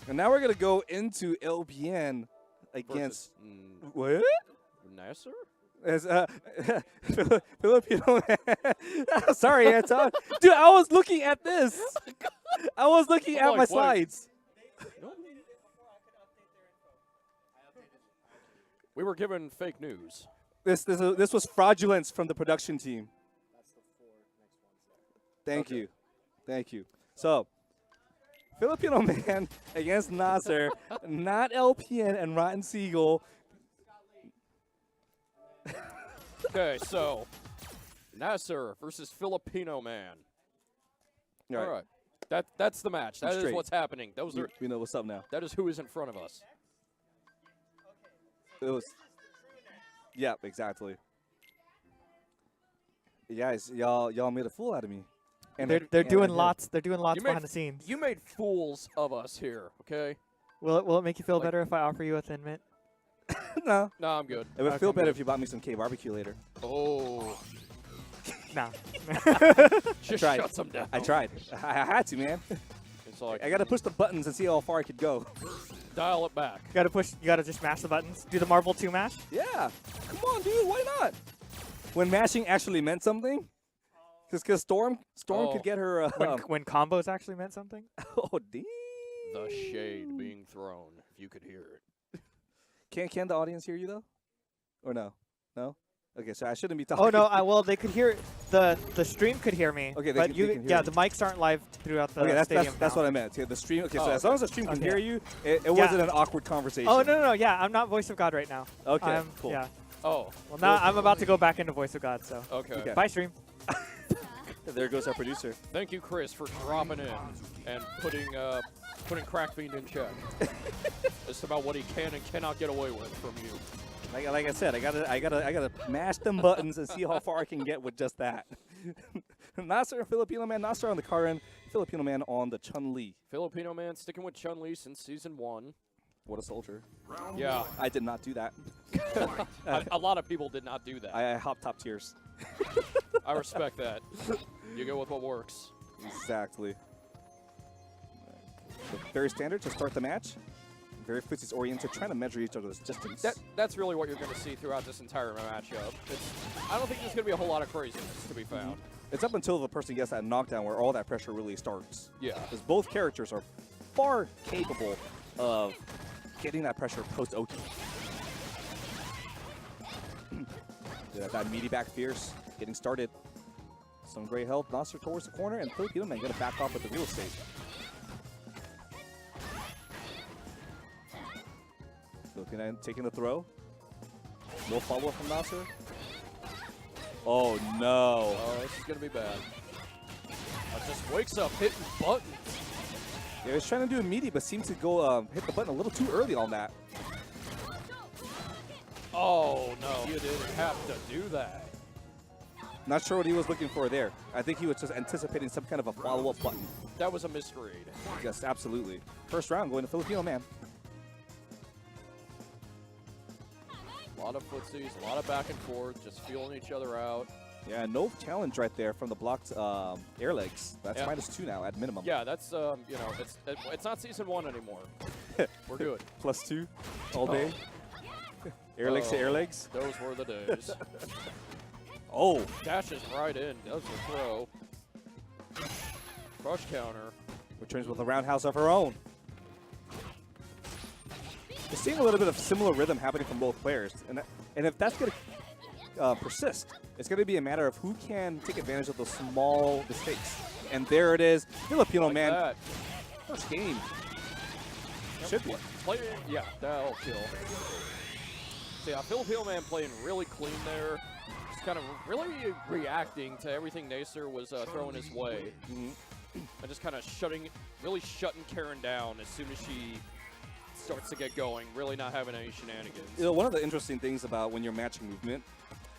And now we're going to go into LPN against... What? Nacer? As Filipino man. Sorry, Anton. Dude, I was looking at this. I was looking at my slides. We were given fake news. This was fraudulence from the production team. Thank you. Thank you. So, Filipino man against Nacer, not LPN and Rotten Seagull. Okay, so Nacer versus Filipino man. All right. That's the match. That is what's happening. Those are we know what's up now. That is who is in front of us. It was. Yeah, exactly. Guys, y'all made a fool out of me. And they're doing lots. They're doing lots behind the scenes. You made fools of us here. Okay. Will it make you feel better if I offer you a Thin Mint? No. No, I'm good. It would feel better if you bought me some K barbecue later. Oh. Nah. Just shut them down. I tried. I had to, man. It's like I gotta push the buttons and see how far I could go. Dial it back. You gotta push. You gotta just mash the buttons. Do the Marvel 2 mash. Yeah. Come on, dude. Why not? When mashing actually meant something. Because Storm could get her. When combos actually meant something. Oh, damn. The shade being thrown. If you could hear it. Can the audience hear you though? Or no? No. Okay, so I shouldn't be talking. Oh no! Well, they could hear the stream could hear me. Okay, but they can hear the mics aren't live throughout the stadium. That's what I meant. Yeah, the stream. Okay, so as long as the stream can hear you, it wasn't an awkward conversation. Oh no! Yeah, I'm not Voice of God right now. Okay, cool. Yeah. Oh. Well, now I'm about to go back into Voice of God. So. Okay. Bye, stream. There goes our producer. Thank you, Chris, for dropping in and putting Crackfiend in check. It's about what he can and cannot get away with from you. Like I said, I gotta mash them buttons and see how far I can get with just that. Nacer and Filipino man. Nacer on the Karen, Filipino man on the Chun-Li. Filipino man sticking with Chun-Li since season 1. What a soldier. Yeah. I did not do that. A lot of people did not do that. I hop top tiers. I respect that. You go with what works. Exactly. So very standard to start the match. Very footsies oriented, trying to measure each other's distance. That's really what you're going to see throughout this entire matchup. I don't think there's going to be a whole lot of craziness to be found. It's up until the person gets that knockdown where all that pressure really starts. Yeah. Because both characters are far capable of getting that pressure post-Oki. That meaty back fierce, getting started. Some great help. Nacer towards the corner, and Filipino man going to back off with the real estate. Looking at taking the throw. No follow-up from Nacer. Oh, no. Oh, this is going to be bad. Just wakes up hitting buttons. Yeah, he was trying to do a meaty, but seems to go hit the button a little too early on that. Oh, no. You didn't have to do that. Not sure what he was looking for there. I think he was just anticipating some kind of a follow-up button. That was a misread. Yes, absolutely. First round going to Filipino man. A lot of footsies, a lot of back and forth, just feeling each other out. Yeah, no challenge right there from the blocked air legs. That's -2 now at minimum. Yeah, that's you know, it's not season 1 anymore. We're good. +2 all day. Air legs to air legs. Those were the days. Oh, dashes right in, does the throw. Crush counter. Returns with a roundhouse of her own. We're seeing a little bit of similar rhythm happening from both players, and if that's going to persist, it's going to be a matter of who can take advantage of those small mistakes. And there it is, Filipino man. That. First game. Should be. Yeah, that'll kill. So yeah, Filipino man playing really clean there. Just kind of really reacting to everything Nacer was throwing his way. And just kind of really shutting Karen down as soon as she starts to get going, really not having any shenanigans. You know, one of the interesting things about when you're matching movement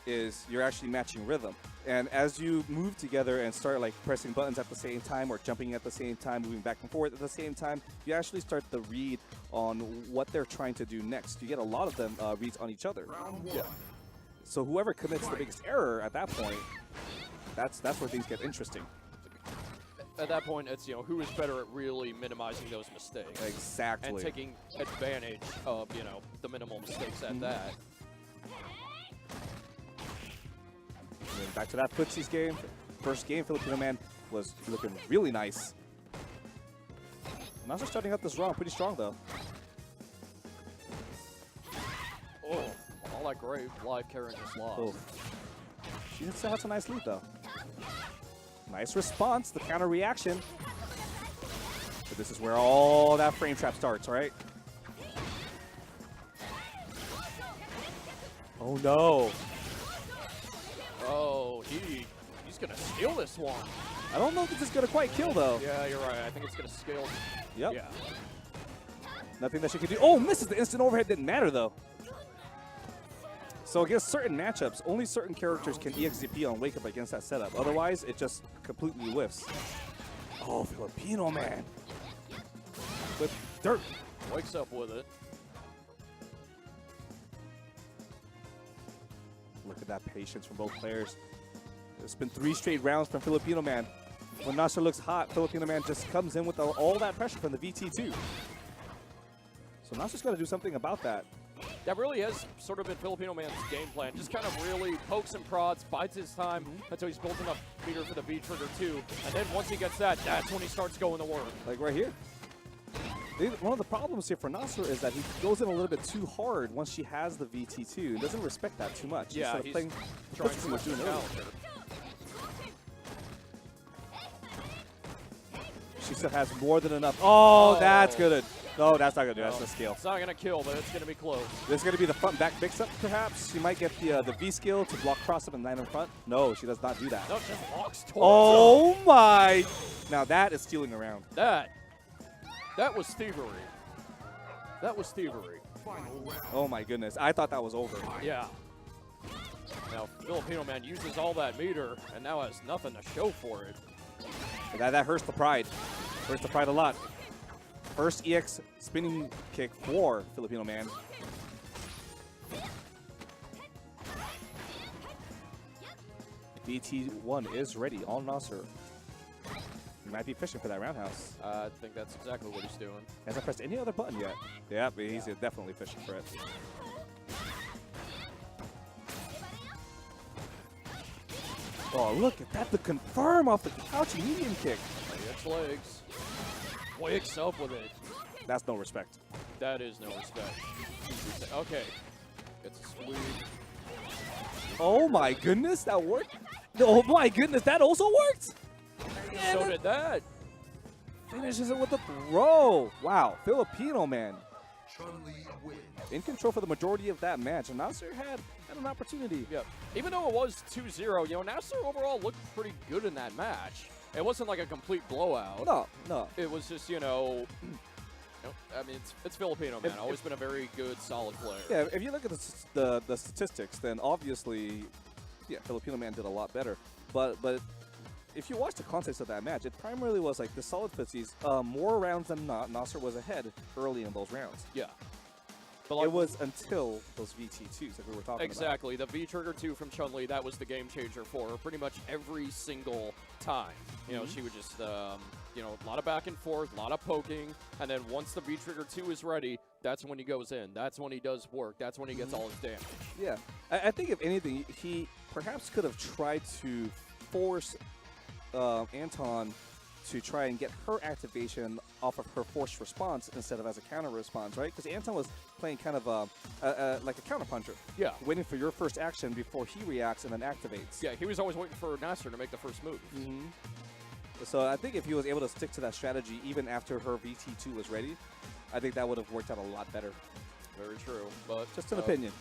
is you're actually matching rhythm. And as you move together and start like pressing buttons at the same time or jumping at the same time, moving back and forth at the same time, you actually start to read on what they're trying to do next. You get a lot of them reads on each other. Yeah. So whoever commits the biggest error at that point, that's where things get interesting. at that point, it's, who is better at really minimizing those mistakes. Exactly. And taking advantage of, the minimal mistakes at that. And back to that footsies game. First game, Filipinoman was looking really nice. Nacer starting out this round pretty strong, though. Oh, all that great live carrying just lost. Oh. She still has a nice lead, though. Nice response, the counter reaction. But this is where all that frame trap starts, right? Oh, no. Oh, he's going to steal this one. I don't know if this is going to quite kill, though. Yeah, you're right. I think it's going to scale. Yep. Yeah. Nothing that she could do. Oh, misses. The instant overhead didn't matter, though. So against certain matchups, only certain characters can EXZP on Wake Up against that setup. Otherwise, it just completely whiffs. Oh, Filipinoman. With dirt. Wakes up with it. Look at that patience from both players. It's been 3 straight rounds from Filipinoman. When Nacer looks hot, Filipinoman just comes in with all that pressure from the VT2. So Nacer's got to do something about that. That really has sort of been Filipinoman's game plan. Just kind of really pokes and prods, bides his time until he's built enough meter for the V-trigger too. And then once he gets that, that's when he starts going to work. Like right here. One of the problems here for Nacer is that he goes in a little bit too hard once she has the VT2 and doesn't respect that too much. Yeah, he's trying to much doing earlier. She still has more than enough. Oh, that's good. No, that's not going to do. That's the skill. It's not going to kill, but it's going to be close. This is going to be the front back mix-up, perhaps. She might get the V skill to block cross-up and land in front. No, she does not do that. No, just walks towards Oh, her. my. Now, that is stealing around. That was thievery. That was thievery. Oh, my goodness. I thought that was over. Yeah. Now, Filipinoman uses all that meter and now has nothing to show for it. That hurts the pride. Hurts the pride a lot. First EX spinning kick for Filipinoman. VT1 is ready on Nacer. He might be fishing for that roundhouse. I think that's exactly what he's doing. Hasn't pressed any other button yet. Yep, he's definitely fishing for it. Oh, look at that. The confirm off the couch medium kick. Hits legs. Wakes up with it. That's no respect. That is no respect. Okay. Gets a sweep. Oh my goodness, that worked. Oh my goodness, that also worked. So did that. Finishes it with a throw. Wow, Filipinoman in control for the majority of that match. And Nacer had an opportunity. Yep. Even though it was 2-0, Nacer overall looked pretty good in that match. It wasn't like a complete blowout. No. It was just, I mean, it's Filipinoman. Always been a very good, solid player. Yeah, if you look at the statistics, then obviously, yeah, Filipinoman did a lot better. But if you watch the context of that match, it primarily was like the solid footsies. More rounds than not, Nacer was ahead early in those rounds. Yeah. But like, it was until those VT2s that we were talking about. Exactly. The V-Trigger 2 from Chun-Li, that was the game changer for her pretty much every single time. She would just, a lot of back and forth, a lot of poking, and then once the V-Trigger 2 is ready, that's when he goes in. That's when he does work. That's when he gets all his damage. Yeah. I think, if anything, he perhaps could have tried to force Anton to try and get her activation off of her forced response instead of as a counter response, right? Because Anton was playing kind of like a counter puncher. Yeah. Waiting for your first action before he reacts and then activates. Yeah, he was always waiting for Nacer to make the first move. So I think if he was able to stick to that strategy even after her VT2 was ready, I think that would have worked out a lot better. Very true. But just an opinion.